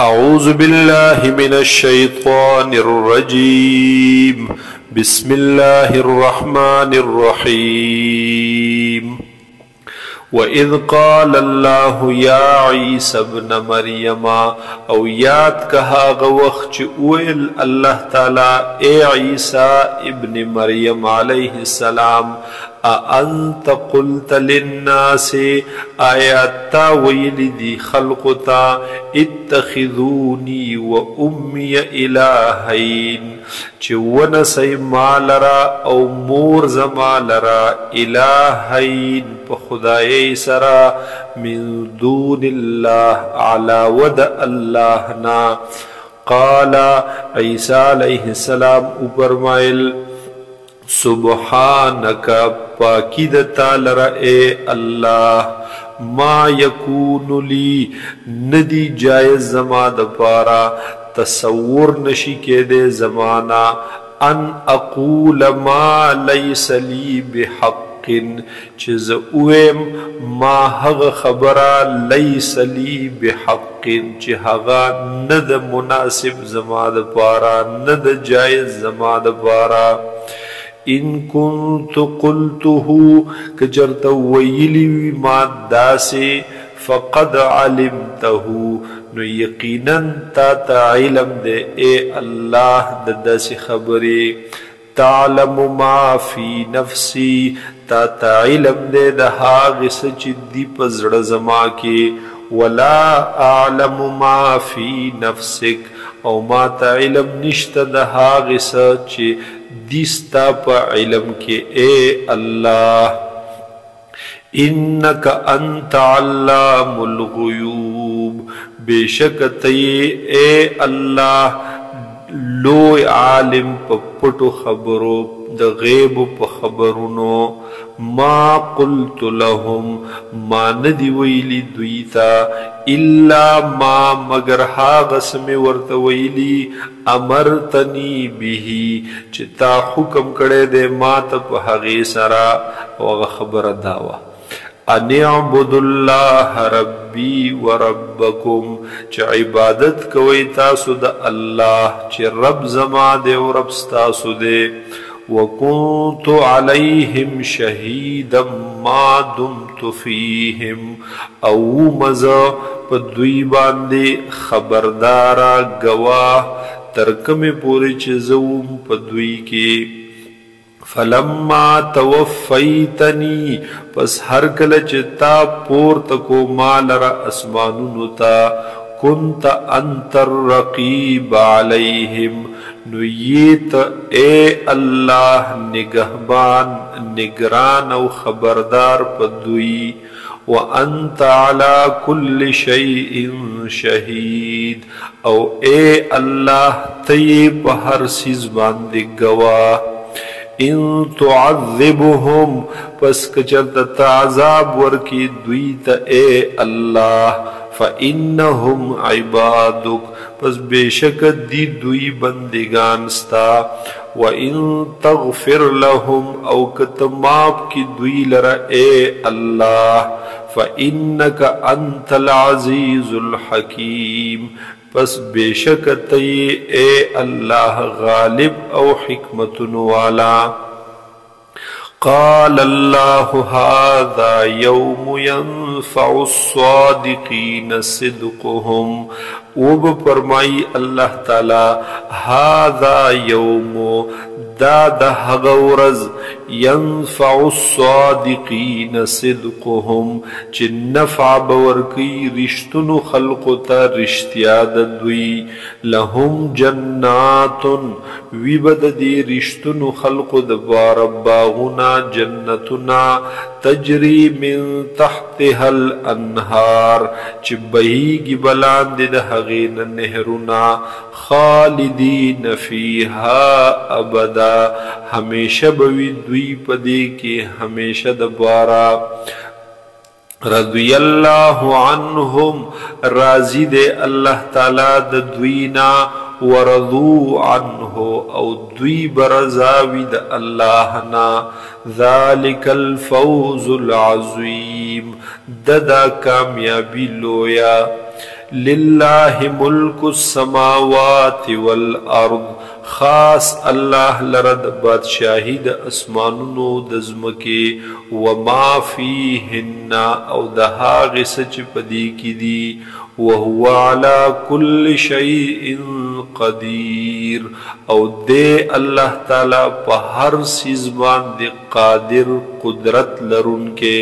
أعوذ بالله من الشيطان الرجيم. بسم الله الرحمن الرحيم. وإذ قال الله يا عيسى ابن مريم، او یاد کہا وقت ویل اللہ تعالی اے عیسیٰ ابن مریم علیہ السلام، أأنت قلت للناس، آیاتا ویلی دی خلقتا، اتخذونی و امی الہین، چه ونسی مالرا او مور زمالرا الہین پا خدای سرا، من دون اللہ علا ود اللہ نا. قال عیسیٰ علیہ السلام فرمائل، سبحانک پاکی دتا لرا اے اللہ، ما یکون لی ندی جائز زما دپارا، تصور نشی کے دے زمانا، ان اقول ما لیس لی بحق، چیز اویم ما حق خبرا لیس لی بحق، چی حقا ند مناسب زما دپارا، ند جائز زما دپارا. ان کنت قلته کجرت ویلی ما داسے، فقد علمته نو یقینا تا علم دے اے اللہ داسی خبری. تعلم ما فی نفسی تا علم دے دہا غس چی دی پزڑ زما کے، ولا اعلم ما فی نفسک او ما تا علم نشت دہا غس چی دیستا پا علم کے اے اللہ. انکا انت علام الغیوب، بے شک تی اے اللہ لوی عالم پا پٹو خبرو دا غیب پا خبرونو. ما قلت لهم ما ندی ویلی دویتا، الا ما مگر حاغس میں ورت ویلی، امرتنی بیہی چتا حکم کڑے دے ما تپ حغی سرا وغ خبر داوا. ان اعبدوا اللہ ربی و ربکم، چا عبادت کوئی تاسو دا اللہ، چا رب زما دے و رب ستاسو دے. وکنت علیہم شہیدا ما دمت فیہم، او مزا پا دوی باندے خبردارا گواہ ترکم پوری چیزوم پا دوی کے. فلما توفیتنی پس ہر کل چتا پور تکو مالرا اسمانونو تا، کنت انت الرقیب علیہم نویت اے اللہ نگہبان نگران و خبردار پدوی. وانت علی کل شیء شہید، او اے اللہ طیب ہر سیز باندے گواہ. ان تعذبهم پس کچرت تعذاب ورکی دویت اے اللہ، فإنهم عبادک پس بے شک دی دوی بندگانستا. وَإِن تغفر لهم او کتماب کی دوی لرا اے اللہ، فإنک انت العزیز الحکیم پس بے شک تی اے اللہ غالب او حکمت والا. قال اللہ هذا یوم ينفع الصادقین صدقهم، وہ فرمائی اللہ تعالی هذا یوم دا غورز، ینفع الصادقین صدقهم چی نفع بورکی رشتن خلقتا رشتیاد دوی. لهم جنات ویبد دی رشتن خلق دبار باغنا جنتنا، تجری من تحتها الانہار چی بہیگی بلاند دہغین نہرنا، خالدین فیہا ابدا ہمیشہ بوی دوی پدے کے ہمیشہ دبارا. رضی اللہ عنہم راضی دے اللہ تعالی دوینا، ورضو عنہ او دوی برزاوی دا اللہ نا. ذالک الفوز العظیم، ددا کامیابی لویا. لله ملک السماوات والارض خاص الله لرد بادشاہی د اسمانونو د زمکه وما فیهن او د هغه سچ پدی کی دی وهو على كل شيء قدیر او دے اللہ تعالی په هر چیز باندې قادر قدرت لرونکے